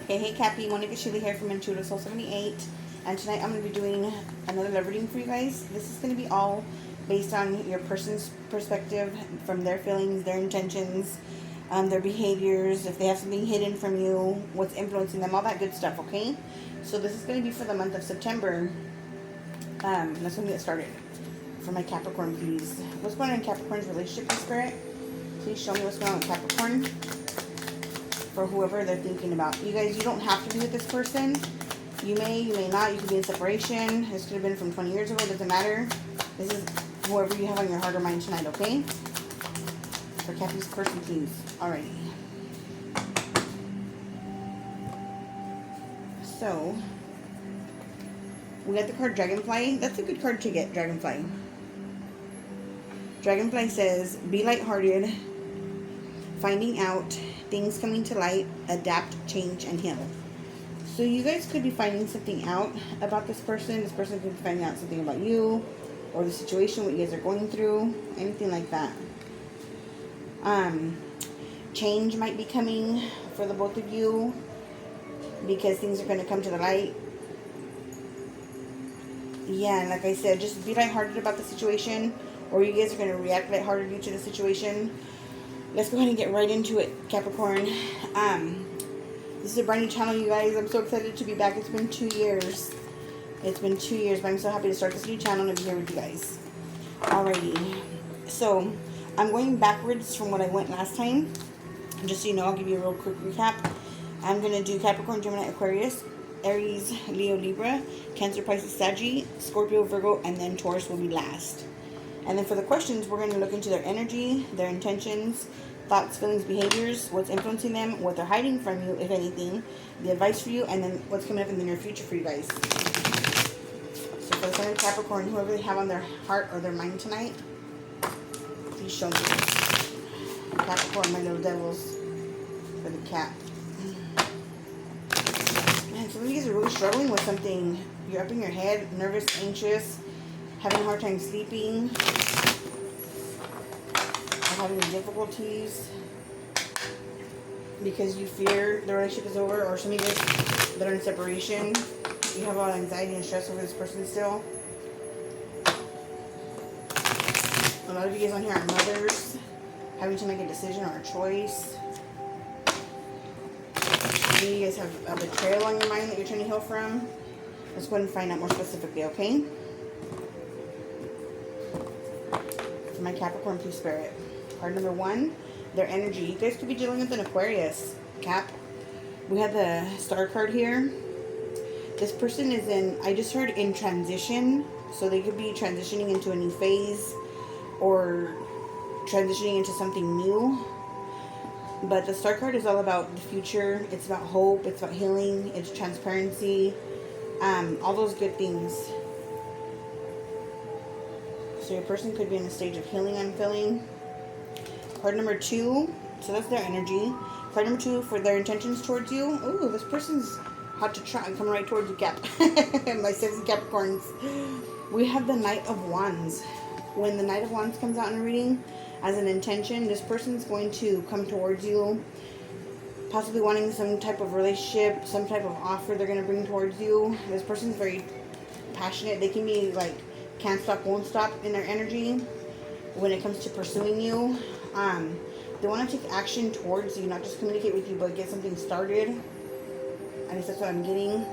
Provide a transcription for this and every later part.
Hey Cappy, Monica Sheila here from IntuitiveSoul 78, and tonight I'm going to be doing another love reading for you guys. This is going to be all based on your person's perspective, from their feelings, their intentions, their behaviors, if they have something hidden from you, what's influencing them, all that good stuff, okay? So this is going to be for the month of September. Let's get started. For my Capricorn, please. What's going on in Capricorn's relationship with Spirit? Please show me what's going on with Capricorn. For whoever they're thinking about. You guys, you don't have to be with this person. You may not. You could be in separation. This could have been from 20 years ago. It doesn't matter. This is whoever you have on your heart or mind tonight, okay? For Cappy's person, please. Alrighty. So, we got the card Dragonfly. That's a good card to get, Dragonfly. Dragonfly says, be lighthearted, finding out, things coming to light, adapt, change, and heal. So you guys could be finding something out about this person. This person could be finding out something about you or the situation, what you guys are going through, anything like that. Change might be coming for the both of you because things are going to come to the light. Yeah, and like I said, just be lighthearted about the situation, or you guys are going to react lighthearted due to the situation. Let's go ahead and get right into it, Capricorn. This is a brand new channel, you guys. I'm so excited to be back. It's been 2 years. It's been 2 years, but I'm so happy to start this new channel and be here with you guys. Alrighty. So, I'm going backwards from what I went last time. Just so you know, I'll give you a real quick recap. I'm going to do Capricorn, Gemini, Aquarius, Aries, Leo, Libra, Cancer, Pisces, Sagittarius, Scorpio, Virgo, and then Taurus will be last. And then for the questions, we're going to look into their energy, their intentions, thoughts, feelings, behaviors, what's influencing them, what they're hiding from you, if anything, the advice for you, and then what's coming up in the near future for you guys. So for the Sun of Capricorn, whoever they have on their heart or their mind tonight, please show me. Capricorn, my little devils, for the cat. Man, some of you guys are really struggling with something. You're up in your head, nervous, anxious, having a hard time sleeping, having difficulties because you fear the relationship is over, or some of you guys that are in separation, you have a lot of anxiety and stress over this person still. A lot of you guys on here are mothers, having to make a decision or a choice. Some of you guys have a betrayal on your mind that you're trying to heal from. Let's go ahead and find out more specifically, okay? For my Capricorn, please, Spirit. Card number 1, their energy. You guys could be dealing with an Aquarius, Cap. We have the star card here. This person is in, I just heard, in transition. So they could be transitioning into a new phase or transitioning into something new. But the star card is all about the future. It's about hope. It's about healing. It's transparency. All those good things. So your person could be in a stage of healing, I'm feeling. Card number 2, so that's their energy. Card number 2 for their intentions towards you. Ooh, this person's hot to try and come right towards you, Cap. My sexy Capricorns. We have the Knight of Wands. When the Knight of Wands comes out in a reading as an intention, this person's going to come towards you, possibly wanting some type of relationship, some type of offer they're going to bring towards you. This person's very passionate. They can be like, can't stop, won't stop in their energy when it comes to pursuing you. They want to take action towards you, not just communicate with you, but get something started. I guess that's what I'm getting.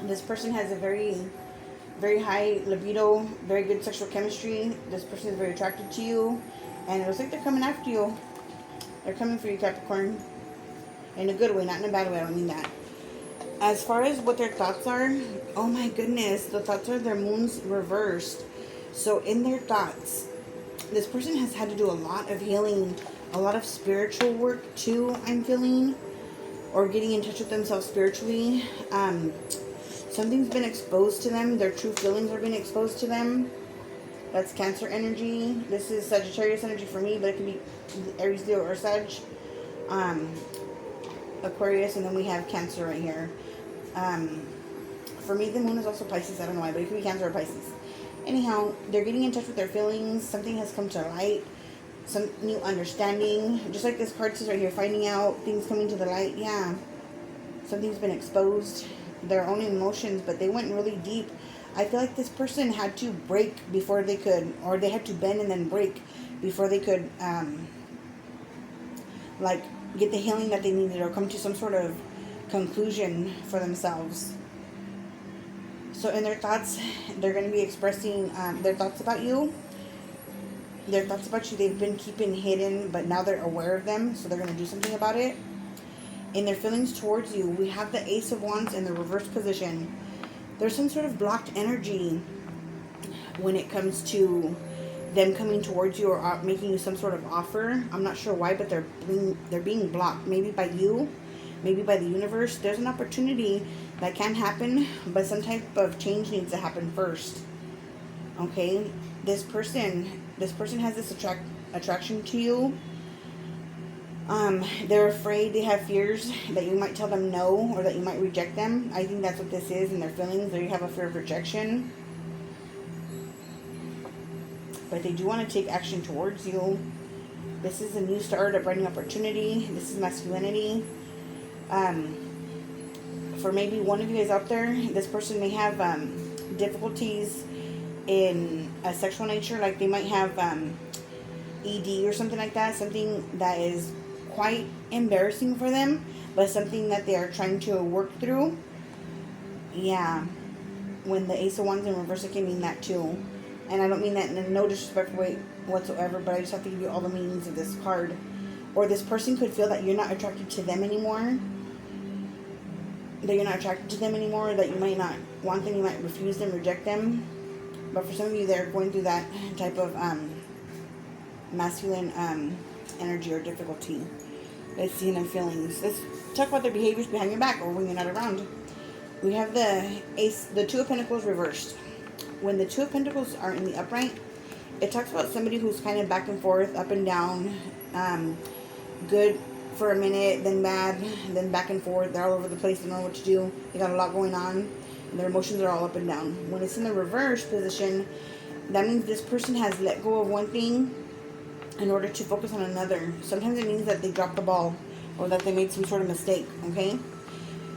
This person has a very, very high libido, very good sexual chemistry. This person is very attracted to you, and it looks like they're coming after you. They're coming for you, Capricorn, in a good way, not in a bad way. I don't mean that. As far as what their thoughts are, oh my goodness, the thoughts are their moons reversed. So in their thoughts, this person has had to do a lot of healing, a lot of spiritual work too, I'm feeling, or getting in touch with themselves spiritually. Something's been exposed to them. Their true feelings are being exposed to them. That's Cancer energy. This is Sagittarius energy for me, but it can be Aries, Leo, or Sag. Aquarius, and then we have Cancer right here. For me, the moon is also Pisces. I don't know why, but it could be Cancer or Pisces. Anyhow, they're getting in touch with their feelings. Something has come to light. Some new understanding. Just like this card says right here, finding out, things coming to the light. Yeah. Something's been exposed. Their own emotions, but they went really deep. I feel like this person had to break before they could, or they had to bend and then break before they could, like, get the healing that they needed or come to some sort of conclusion for themselves. So in their thoughts, they're going to be expressing their thoughts about you. Their thoughts about you they've been keeping hidden, but now they're aware of them, so they're going to do something about it. In their feelings towards you, we have the Ace of Wands in the reverse position. There's some sort of blocked energy when it comes to them coming towards you or making you some sort of offer. I'm not sure why, but they're being blocked. Maybe by you, maybe by the universe. There's an opportunity that can happen, but some type of change needs to happen first. Okay, this person has this attraction to you. They're afraid, they have fears that you might tell them no, or that you might reject them. I think that's what this is in their feelings. They have a fear of rejection. But they do want to take action towards you. This is a new start, a brand new opportunity. This is masculinity. For maybe one of you guys out there, this person may have difficulties in a sexual nature. Like they might have ED or something like that. Something that is quite embarrassing for them, but something that they are trying to work through. Yeah, when the Ace of Wands in reverse, it can mean that too. And I don't mean that in no disrespectful way whatsoever, but I just have to give you all the meanings of this card. Or this person could feel that you're not attracted to them anymore. That you're not attracted to them anymore, that you might not want them, you might refuse them, reject them. But for some of you, they're going through that type of masculine energy or difficulty. Let's see in their feelings. Let's talk about their behaviors behind your back or when you're not around. We have the Two of Pentacles reversed. When the Two of Pentacles are in the upright, it talks about somebody who's kind of back and forth, up and down, good for a minute, then bad, then back and forth. They're all over the place. They don't know what to do. They got a lot going on. And their emotions are all up and down. When it's in the reverse position, that means this person has let go of one thing in order to focus on another. Sometimes it means that they dropped the ball or that they made some sort of mistake, okay?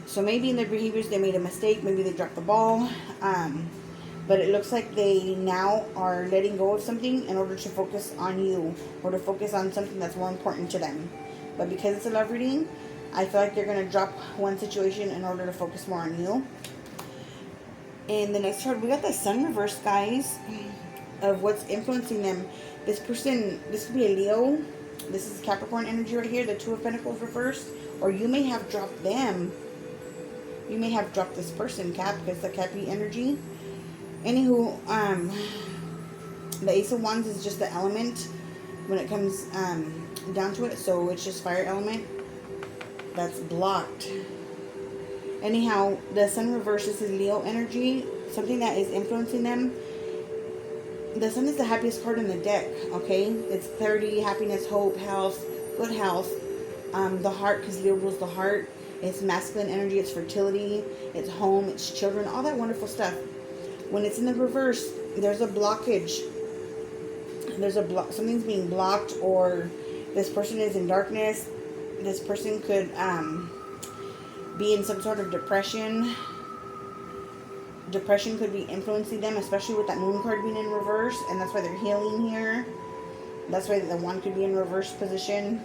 So maybe in their behaviors they made a mistake. Maybe they dropped the ball. But it looks like they now are letting go of something in order to focus on you or to focus on something that's more important to them. But because it's a love reading, I feel like they're going to drop one situation in order to focus more on you. In the next card, we got the Sun reversed, guys, of what's influencing them. This person, this could be a Leo. This is Capricorn energy right here, the Two of Pentacles reversed. Or you may have dropped them. You may have dropped this person, Cap, because the Cappy energy. Anywho, the Ace of Wands is just the element when it comes down to it. So it's just fire element that's blocked. Anyhow, the Sun reverses is Leo energy, something that is influencing them. The Sun is the happiest card in the deck, okay? It's clarity, happiness, hope, health, good health. The heart, because Leo rules the heart. It's masculine energy, it's fertility, it's home, it's children, all that wonderful stuff. When it's in the reverse, there's a blockage. Something's being blocked, or this person is in darkness. This person could be in some sort of depression. Depression could be influencing them, especially with that Moon card being in reverse, and that's why they're healing here. That's why the one could be in reverse position.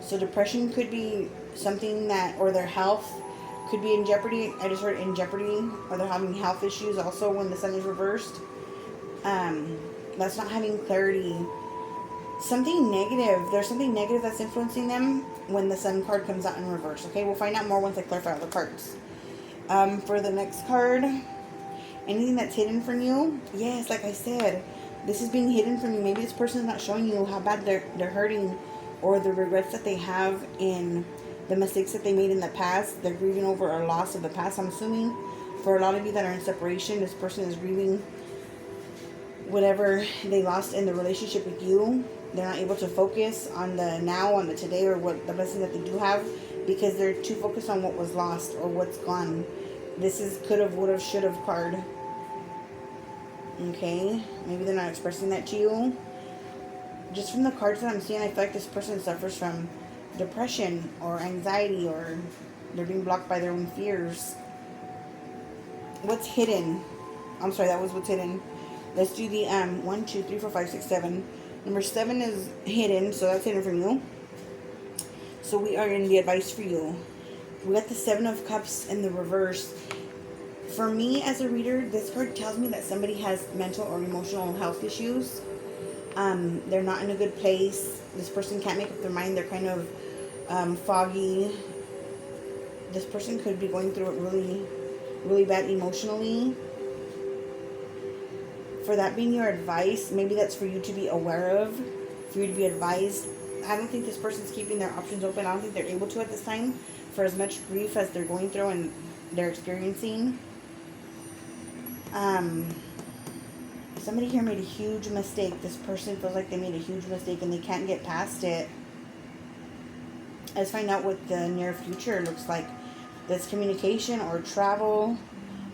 So depression could be something that, or their health could be in jeopardy. I just heard in jeopardy, or they're having health issues also when the Sun is reversed. That's not having clarity. Something negative. There's something negative that's influencing them when the Sun card comes out in reverse. Okay, we'll find out more once I clarify all the cards. For the next card, anything that's hidden from you. Yes, like I said, this is being hidden from you. Maybe this person is not showing you how bad they're hurting, or the regrets that they have in the mistakes that they made in the past. They're grieving over a loss of the past. I'm assuming for a lot of you that are in separation, this person is grieving whatever they lost in the relationship with you. They're not able to focus on the now, on the today, or what the blessing that they do have, because they're too focused on what was lost or what's gone. This is could have, would have, should have card. Okay, maybe they're not expressing that to you. Just from the cards that I'm seeing, I feel like this person suffers from depression or anxiety or They're being blocked by their own fears. What's hidden? I'm sorry, that was what's hidden. Let's do the 1, 2, 3, 4, 5, 6, 7. Number 7 is hidden, so that's hidden from you. So we are in the advice for you. We got the 7 of Cups in the reverse. For me as a reader, this card tells me that somebody has mental or emotional health issues. They're not in a good place. This person can't make up their mind. They're kind of foggy. This person could be going through it really, really bad emotionally. For that being your advice, maybe that's for you to be aware of, for you to be advised. I don't think this person's keeping their options open. I don't think they're able to at this time for as much grief as they're going through and they're experiencing. Somebody here made a huge mistake. This person feels like they made a huge mistake and they can't get past it. Let's find out what the near future looks like. There's communication or travel,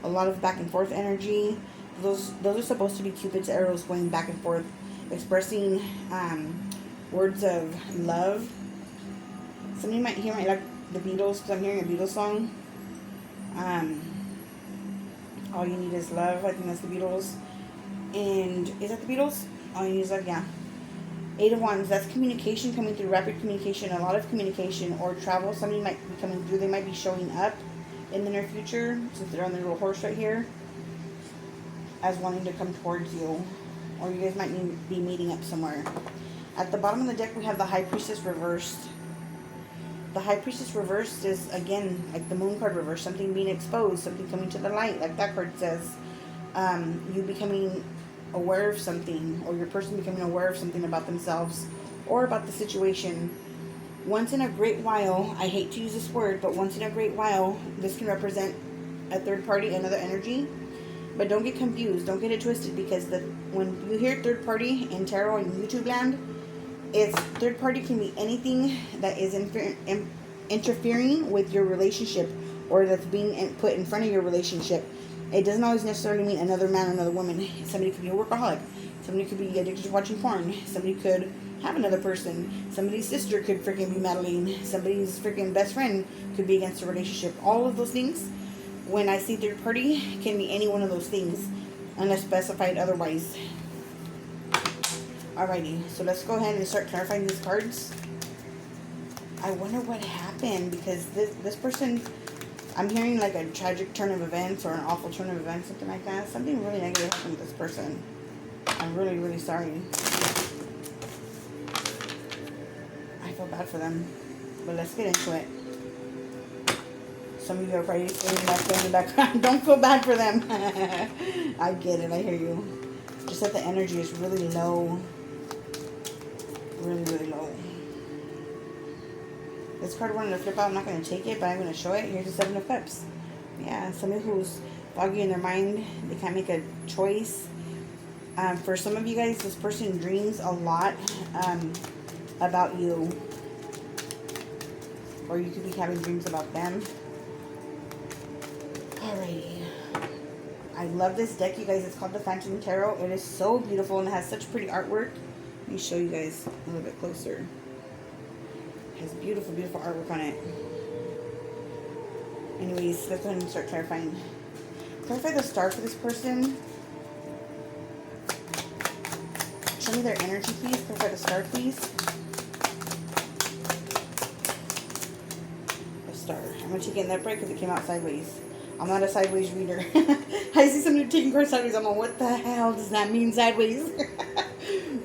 a lot of back and forth energy. Those are supposed to be Cupid's arrows going back and forth, expressing words of love. Somebody might like the Beatles, because I'm hearing a Beatles song. All you need is love. I think that's the Beatles. And is that the Beatles? All you need is love, yeah. 8 of Wands, that's communication coming through, rapid communication, a lot of communication or travel. Somebody might be coming through. They might be showing up in the near future, since they're on the little horse right here, as wanting to come towards you. Or you guys might be meeting up somewhere. At the bottom of the deck, we have the High Priestess reversed. The High Priestess reversed is, again, like the Moon card reversed. Something being exposed, something coming to the light, like that card says. You becoming aware of something, or your person becoming aware of something about themselves or about the situation. Once in a great while, I hate to use this word, but once in a great while, this can represent a third party, another energy. But don't get confused, don't get it twisted, because when you hear third party in tarot and YouTube land, it's third party can be anything that is interfering with your relationship, or that's being put in front of your relationship. It doesn't always necessarily mean another man or another woman. Somebody could be a workaholic. Somebody could be addicted to watching porn. Somebody could have another person. Somebody's sister could freaking be meddling. Somebody's freaking best friend could be against a relationship. All of those things, when I see third party, can be any one of those things, unless specified otherwise. Alrighty, so let's go ahead and start clarifying these cards. I wonder what happened, because this person, I'm hearing like a tragic turn of events or an awful turn of events, something like that. Something really negative happened with this person. I'm really, really sorry. I feel bad for them, but let's get into it. Some of you are probably screaming back there in the background. Don't feel bad for them. I get it. I hear you. Just that the energy is really low. Really, really low. This card wanted to flip out. I'm not going to take it, but I'm going to show it. Here's the 7 of Cups. Yeah, somebody who's foggy in their mind. They can't make a choice. For some of you guys, this person dreams a lot about you. Or you could be having dreams about them. Alrighty. I love this deck, you guys. It's called the Phantom Tarot. It is so beautiful and it has such pretty artwork. Let me show you guys a little bit closer. It has beautiful, beautiful artwork on it. Anyways, let's go ahead and start clarifying. Clarify the star for this person. Show me their energy, please. Clarify the star, please. The star. I'm going to take it in that break because it came out sideways. I'm not a sideways reader. I see somebody taking cards sideways. I'm like, what the hell does that mean, sideways?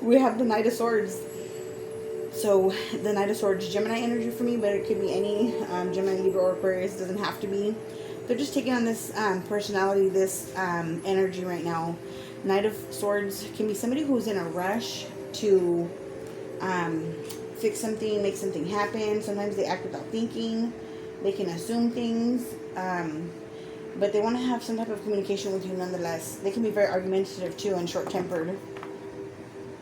We have the Knight of Swords. So, the Knight of Swords, Gemini energy for me, but it could be any Gemini, Libra, or Aquarius. It doesn't have to be. They're just taking on this personality, this energy right now. Knight of Swords can be somebody who's in a rush to fix something, make something happen. Sometimes they act without thinking. They can assume things. But they want to have some type of communication with you nonetheless. They can be very argumentative too and short-tempered.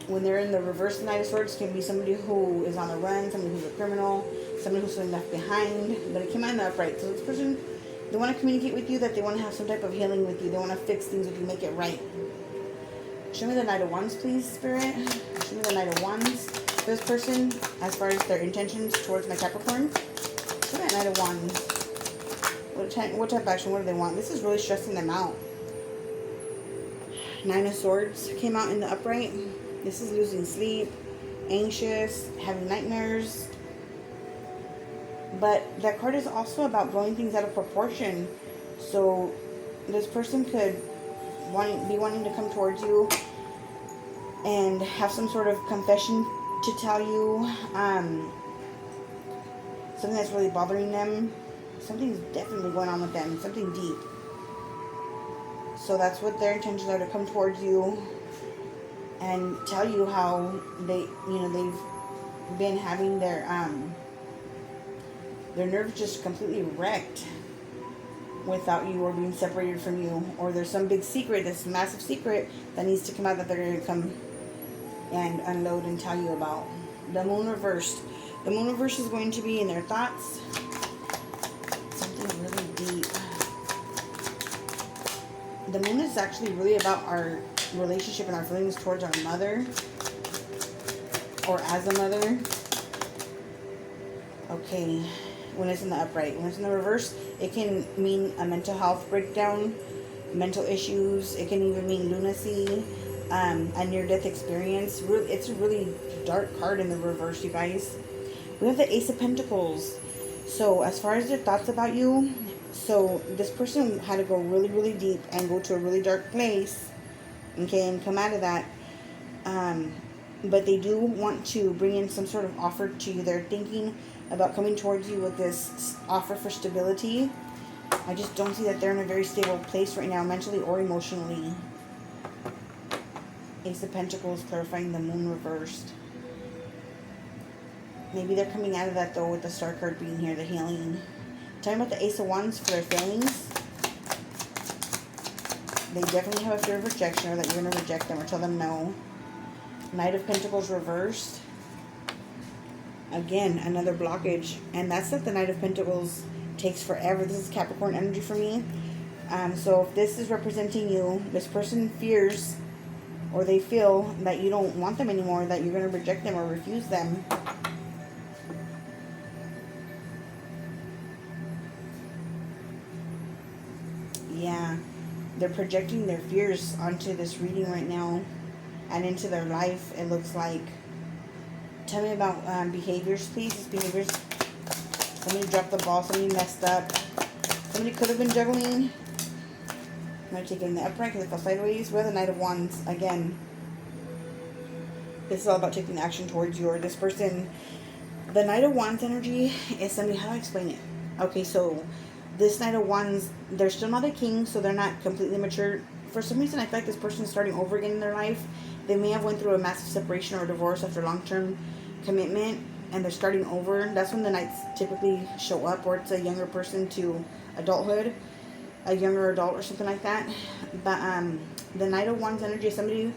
When they're in the reverse Knight of Swords, can be somebody who is on the run, somebody who's a criminal, somebody who's feeling left behind. But it came out in the upright. So this person, they want to communicate with you, that they want to have some type of healing with you. They want to fix things with you, make it right. Show me the Knight of Wands, please, Spirit. Show me the Knight of Wands for this person as far as their intentions towards my Capricorn. Show me that Knight of Wands. What type of action? What do they want? This is really stressing them out. 9 of Swords came out in the upright. This is losing sleep, anxious, having nightmares. But that card is also about blowing things out of proportion. So this person could be wanting to come towards you and have some sort of confession to tell you. Something that's really bothering them. Something's definitely going on with them. Something deep. So that's what their intentions are, to come towards you and tell you how they've been having their nerves just completely wrecked without you, or being separated from you, or there's some big secret, this massive secret that needs to come out that they're going to come and unload and tell you about. The Moon reversed. The Moon reversed is going to be in their thoughts. Something really deep. The Moon is actually really about our relationship and our feelings towards our mother, or as a mother. Okay, when it's in the upright. When it's in the reverse, it can mean a mental health breakdown, mental issues. It can even mean lunacy, a near-death experience. It's a really dark card in the reverse, you guys. We have the Ace of Pentacles. So as far as their thoughts about you, so this person had to go really, really deep and go to a really dark place, okay, and come out of that. But they do want to bring in some sort of offer to you. They're thinking about coming towards you with this offer for stability. I just don't see that they're in a very stable place right now, mentally or emotionally. Ace of Pentacles clarifying the Moon reversed. Maybe they're coming out of that, though, with the Star card being here, the healing. Tell me about the Ace of Wands for their feelings. They definitely have a fear of rejection, or that you're going to reject them or tell them no. Knight of Pentacles reversed. Again, another blockage. And that's that the Knight of Pentacles takes forever. This is Capricorn energy for me. So if this is representing you, this person fears, or they feel that you don't want them anymore, that you're going to reject them or refuse them. Yeah, they're projecting their fears onto this reading right now and into their life, it looks like. Tell me about behaviors, please. Behaviors. Somebody dropped the ball. Somebody messed up. Somebody could have been juggling. I'm going to take it in the upright because it fell sideways. We're the Knight of Wands again. This is all about taking action towards you or this person. The Knight of Wands energy is somebody, how do I explain it? Okay, so this Knight of Wands, they're still not a king, so they're not completely mature. For some reason, I feel like this person is starting over again in their life. They may have went through a massive separation or divorce after long-term commitment, and they're starting over. That's when the Knights typically show up, or it's a younger person to adulthood, a younger adult or something like that. But the Knight of Wands energy is somebody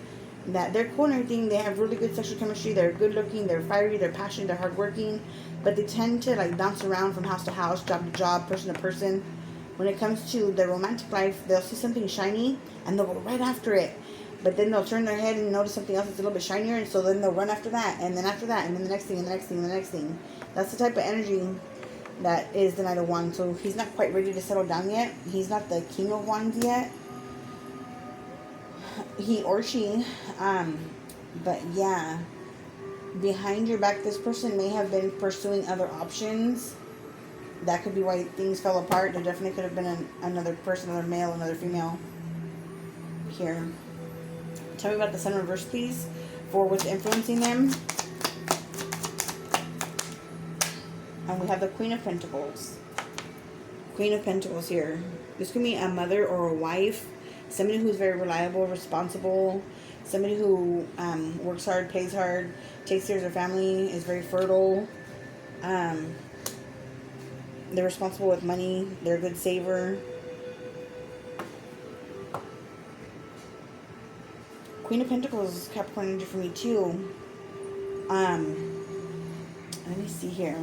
that they're cool and everything. They have really good sexual chemistry. They're good looking. They're fiery. They're passionate. They're hardworking. But they tend to like bounce around from house to house, job to job, person to person. When it comes to their romantic life, they'll see something shiny and they'll go right after it. But then they'll turn their head and notice something else that's a little bit shinier, and so then they'll run after that, and then after that, and then the next thing, and the next thing, and the next thing. That's the type of energy that is the Knight of Wands. So he's not quite ready to settle down yet. He's not the King of Wands yet. He or she. But yeah. Behind your back, this person may have been pursuing other options. That could be why things fell apart. There definitely could have been another person, another male, another female here. Tell me about the Sun reverse, please, for what's influencing them. And we have the Queen of Pentacles. Queen of Pentacles here. This could be a mother or a wife. Somebody who's very reliable, responsible. Somebody who works hard, plays hard, takes care of their family, is very fertile. They're responsible with money. They're a good saver. Queen of Pentacles is Capricorn energy for me too. Let me see here.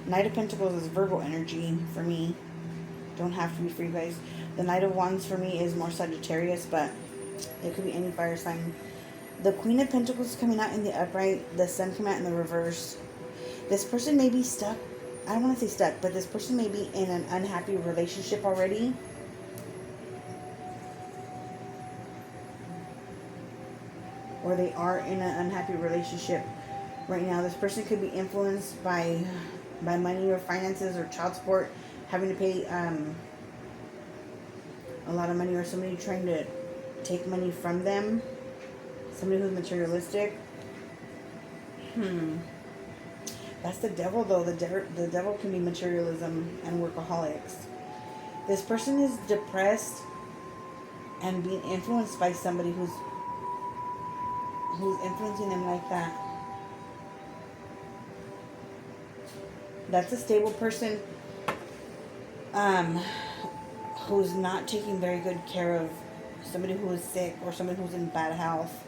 Knight of Pentacles is Virgo energy for me. Don't have to be for you guys. The Knight of Wands for me is more Sagittarius, but it could be any fire sign. The Queen of Pentacles is coming out in the upright. The Sun came out in the reverse. This person may be stuck I don't want to say stuck, but this person may be in an unhappy relationship already. Or they are in an unhappy relationship right now. This person could be influenced by money or finances or child support, having to pay a lot of money, or somebody trying to take money from them. Somebody who's materialistic. That's the devil, though. The devil can be materialism and workaholics. This person is depressed and being influenced by somebody who's influencing them like that. That's a stable person who's not taking very good care of somebody who is sick or somebody who's in bad health.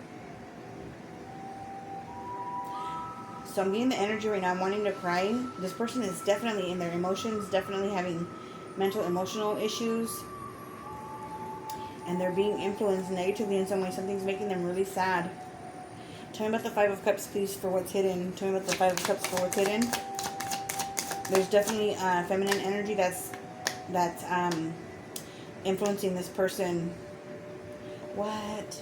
So I'm getting the energy right now. I'm wanting to cry. This person is definitely in their emotions, definitely having mental, emotional issues. And they're being influenced negatively in some way. Something's making them really sad. Tell me about the Five of Cups, please, for what's hidden. Tell me about the Five of Cups for what's hidden. There's definitely feminine energy that's influencing this person. What?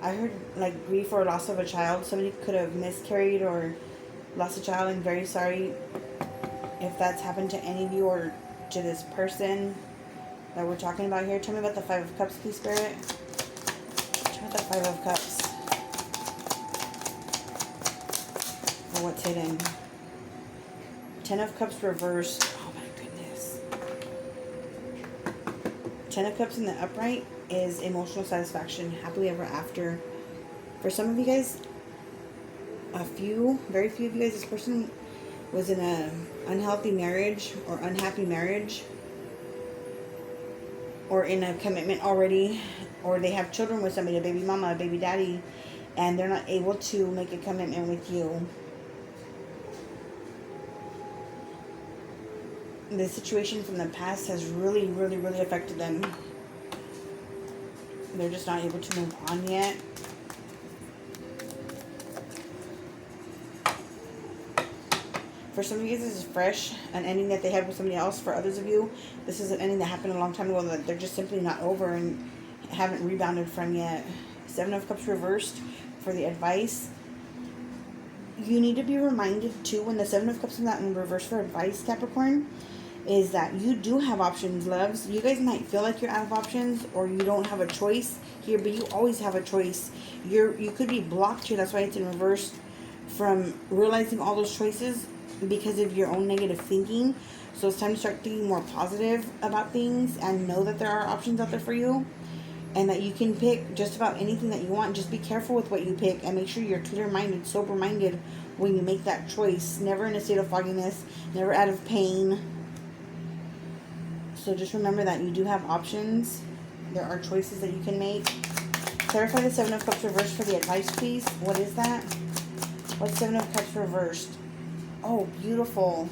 I heard like grief or loss of a child. Somebody could have miscarried or lost a child. I'm very sorry if that's happened to any of you or to this person that we're talking about here. Tell me about the Five of Cups, please, Spirit. Tell me about the Five of Cups. For what's hidden. Ten of Cups reversed. Oh my goodness. Ten of Cups in the upright is emotional satisfaction, happily ever after. For some of you guys, very few of you guys, this person was in an unhealthy marriage or unhappy marriage, or in a commitment already, or they have children with somebody, a baby mama, a baby daddy, and they're not able to make a commitment with you. This situation from the past has really, really, really affected them. They're just not able to move on yet. For some of you guys, this is fresh, an ending that they had with somebody else. For others of you, this is an ending that happened a long time ago that they're just simply not over and haven't rebounded from yet. Seven of Cups reversed for the advice. You need to be reminded, too, when the Seven of Cups is not in reverse for advice, Capricorn, is that you do have options, loves. You guys might feel like you're out of options or you don't have a choice here, but you always have a choice. You could be blocked here. That's why it's in reverse, from realizing all those choices because of your own negative thinking. So it's time to start thinking more positive about things and know that there are options out there for you and that you can pick just about anything that you want. Just be careful with what you pick and make sure you're clear-minded, sober-minded when you make that choice. Never in a state of fogginess, never out of pain. So just remember that you do have options. There are choices that you can make. Clarify the Seven of Cups reversed for the advice, please. What is that? What's Seven of Cups reversed? Oh, beautiful.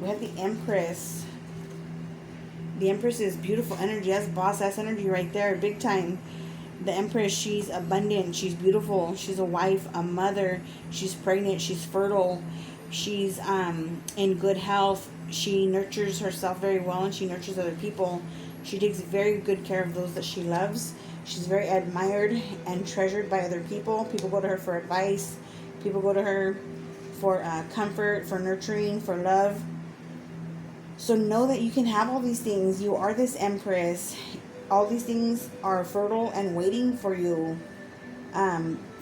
We have the Empress. The Empress is beautiful energy. That's boss-ass energy right there. Big time. The Empress, she's abundant. She's beautiful. She's a wife, a mother. She's pregnant. She's fertile. She's in good health. She nurtures herself very well and she nurtures other people. She takes very good care of those that she loves. She's very admired and treasured by other people. People go to her for advice. People go to her for comfort, for nurturing, for love. So know that you can have all these things. You are this Empress. All these things are fertile and waiting for you.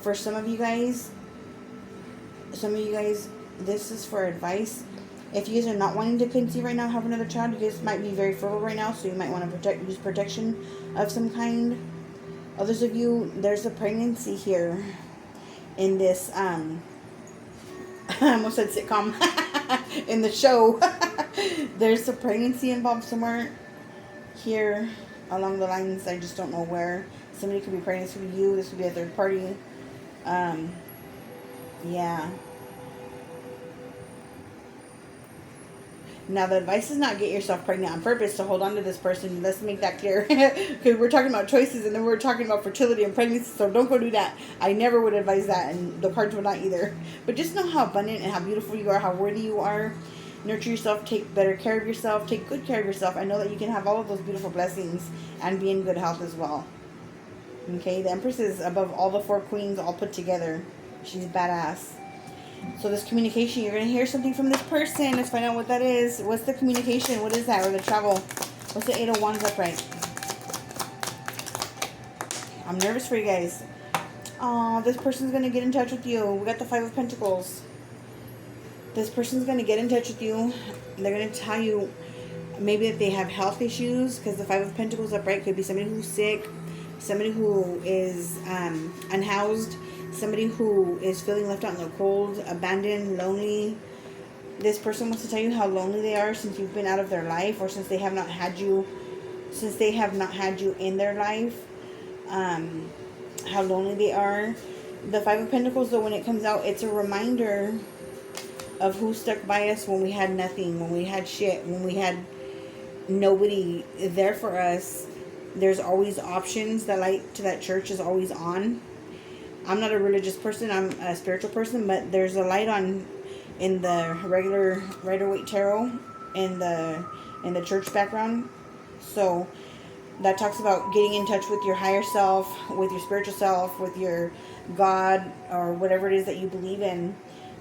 For some of you guys, this is for advice. If you guys are not wanting to conceive right now, have another child, you guys might be very fertile right now, so you might want to use protection of some kind. Others of you, there's a pregnancy here in this, I almost said sitcom, in the show. There's a pregnancy involved somewhere here along the lines. I just don't know where. Somebody could be pregnant. This could be you. This could be a third party. Yeah. Now, the advice is not get yourself pregnant on purpose to hold on to this person. Let's make that clear. Because we're talking about choices and then we're talking about fertility and pregnancy. So don't go do that. I never would advise that, and the cards would not either. But just know how abundant and how beautiful you are, how worthy you are. nurture yourself, take better care of yourself, take good care of yourself. I know that you can have all of those beautiful blessings and be in good health as well. Okay, the Empress is above all the 4 queens all put together. She's badass. So this communication, you're going to hear something from this person. Let's find out what that is. What's the communication? What is that? Or the travel? What's the 8 of Wands upright? I'm nervous for you guys. Oh, this person's going to get in touch with you. We got the 5 of Pentacles. This person's going to get in touch with you. They're going to tell you maybe that they have health issues, because the 5 of Pentacles upright could be somebody who's sick, somebody who is unhoused, somebody who is feeling left out in the cold, abandoned, lonely. This person wants to tell you how lonely they are since you've been out of their life, or since they have not had you in their life. How lonely they are. The 5 of Pentacles, though, when it comes out, it's a reminder of who stuck by us when we had nothing, when we had shit, when we had nobody there for us. There's always options. The light to that church is always on. I'm not a religious person, I'm a spiritual person, but there's a light on in the regular Rider-Waite Tarot in the church background. So that talks about getting in touch with your higher self, with your spiritual self, with your God, or whatever it is that you believe in,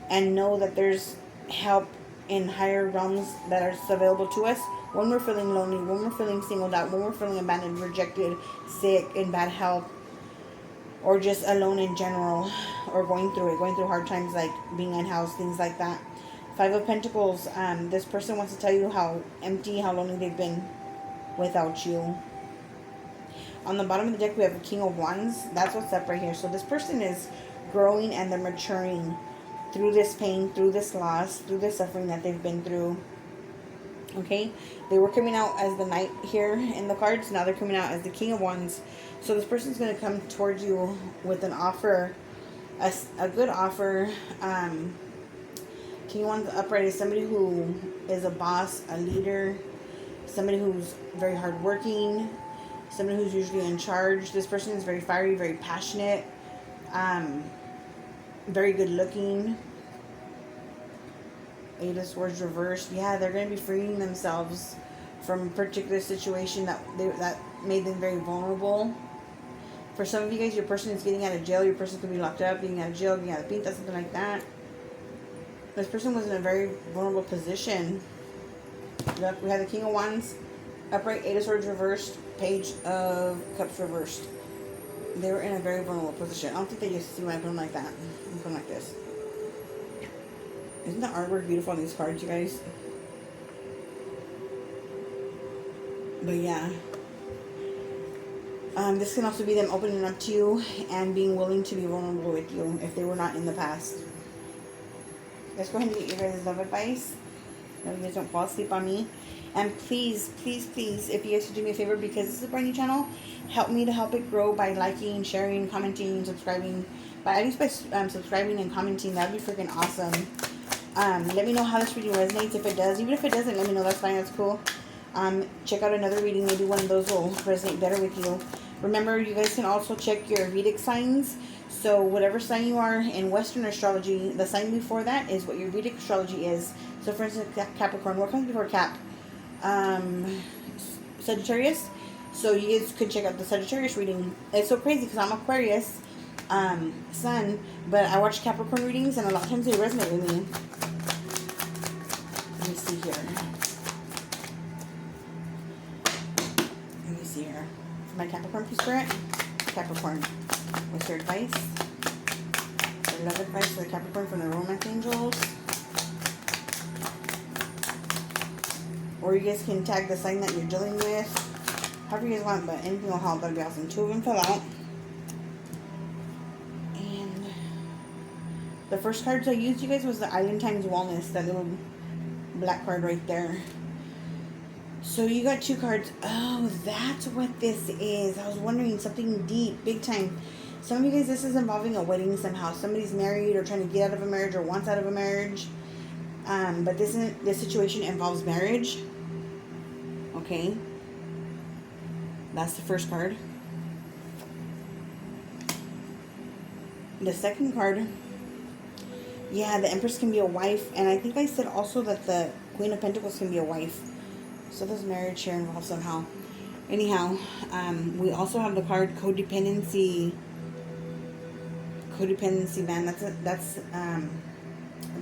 and know that there's help in higher realms that are available to us when we're feeling lonely, when we're feeling singled out, when we're feeling abandoned, rejected, sick, in bad health, or just alone in general, or going through hard times like being unhoused, things like that. 5 of Pentacles, this person wants to tell you how empty, how lonely they've been without you. On the bottom of the deck, we have a King of Wands. That's what's up right here. So this person is growing and they're maturing through this pain, through this loss, through this suffering that they've been through. Okay, they were coming out as the Knight here in the cards. Now they're coming out as the King of Wands. So this person's going to come towards you with an offer, a good offer. King of Wands upright is somebody who is a boss, a leader, somebody who's very hardworking, somebody who's usually in charge. This person is very fiery, very passionate, very good looking. 8 of Swords reversed. Yeah, they're going to be freeing themselves from a particular situation that made them very vulnerable. For some of you guys, your person is getting out of jail. Your person could be locked up, getting out of jail, getting out of pinta, something like that. This person was in a very vulnerable position. Look, we have the King of Wands upright, 8 of Swords reversed, Page of Cups reversed. They were in a very vulnerable position. I don't think they used to see when I put them like that. I put them like this. Isn't the artwork beautiful on these cards, you guys? But yeah. This can also be them opening up to you and being willing to be vulnerable with you if they were not in the past. Let's go ahead and get your guys' love advice. No, you guys don't fall asleep on me. And please, please, please, if you guys could do me a favor, because this is a brand new channel, help me to help it grow by liking, sharing, commenting, subscribing. But at least by subscribing and commenting, that would be freaking awesome. Let me know how this reading resonates. If it does, even if it doesn't, let me know. That's fine. That's cool. Check out another reading. Maybe one of those will resonate better with you. Remember, you guys can also check your Vedic signs. So whatever sign you are in Western astrology, the sign before that is what your Vedic astrology is. So for instance, Capricorn. What comes before Cap? Sagittarius. So you guys could check out the Sagittarius reading. It's so crazy because I'm Aquarius sun, but I watch Capricorn readings and a lot of times they resonate with me. Let me see here. Let me see here. For my Capricorn spirit, Capricorn. What's your advice? Your love advice for the Capricorn from the Romance Angels. Or you guys can tag the sign that you're dealing with. However you guys want, but anything will help. That'd be awesome. 2 of them fell out. And the first cards I used, you guys, was the Island Times Wellness. That little black card right there. So you got 2 cards. Oh, that's what this is. I was wondering, something deep, big time. Some of you guys, this is involving a wedding somehow. Somebody's married or trying to get out of a marriage or wants out of a marriage. But this situation involves marriage. Okay. That's the first card. The second card. Yeah, the Empress can be a wife. And I think I said also that the Queen of Pentacles can be a wife. So there's marriage here involved somehow. Anyhow, we also have the card codependency. Codependency, man. That's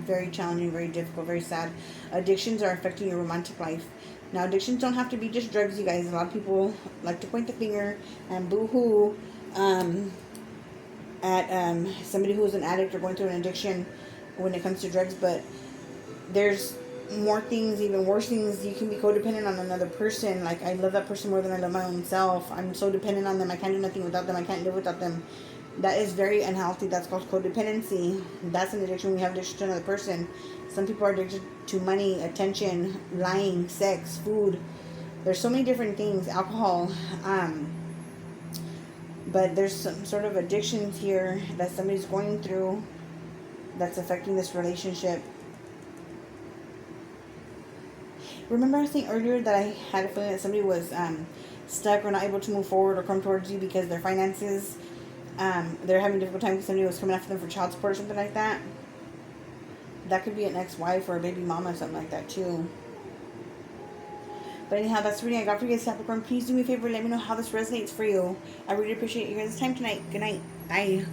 very challenging, very difficult, very sad. Addictions are affecting your romantic life. Now, addictions don't have to be just drugs, you guys. A lot of people like to point the finger and boo-hoo at somebody who's an addict or going through an addiction when it comes to drugs, but there's more things, even worse things. You can be codependent on another person. Like, I love that person more than I love my own self. I'm so dependent on them. I can't do nothing without them. I can't live without them. That is very unhealthy. That's called codependency. That's an addiction. We have addiction to another person. Some people are addicted to money, attention, lying, sex, food. There's so many different things. Alcohol. But there's some sort of addictions here that somebody's going through that's affecting this relationship. Remember I was saying earlier that I had a feeling that somebody was stuck or not able to move forward or come towards you because their finances, they're having a difficult time because somebody was coming after them for child support or something like that. That could be an ex-wife or a baby mama or something like that too. But anyhow, that's the reading I got for you guys, Capricorn. Please do me a favor, let me know how this resonates for you. I really appreciate you guys' time tonight. Good night. Bye.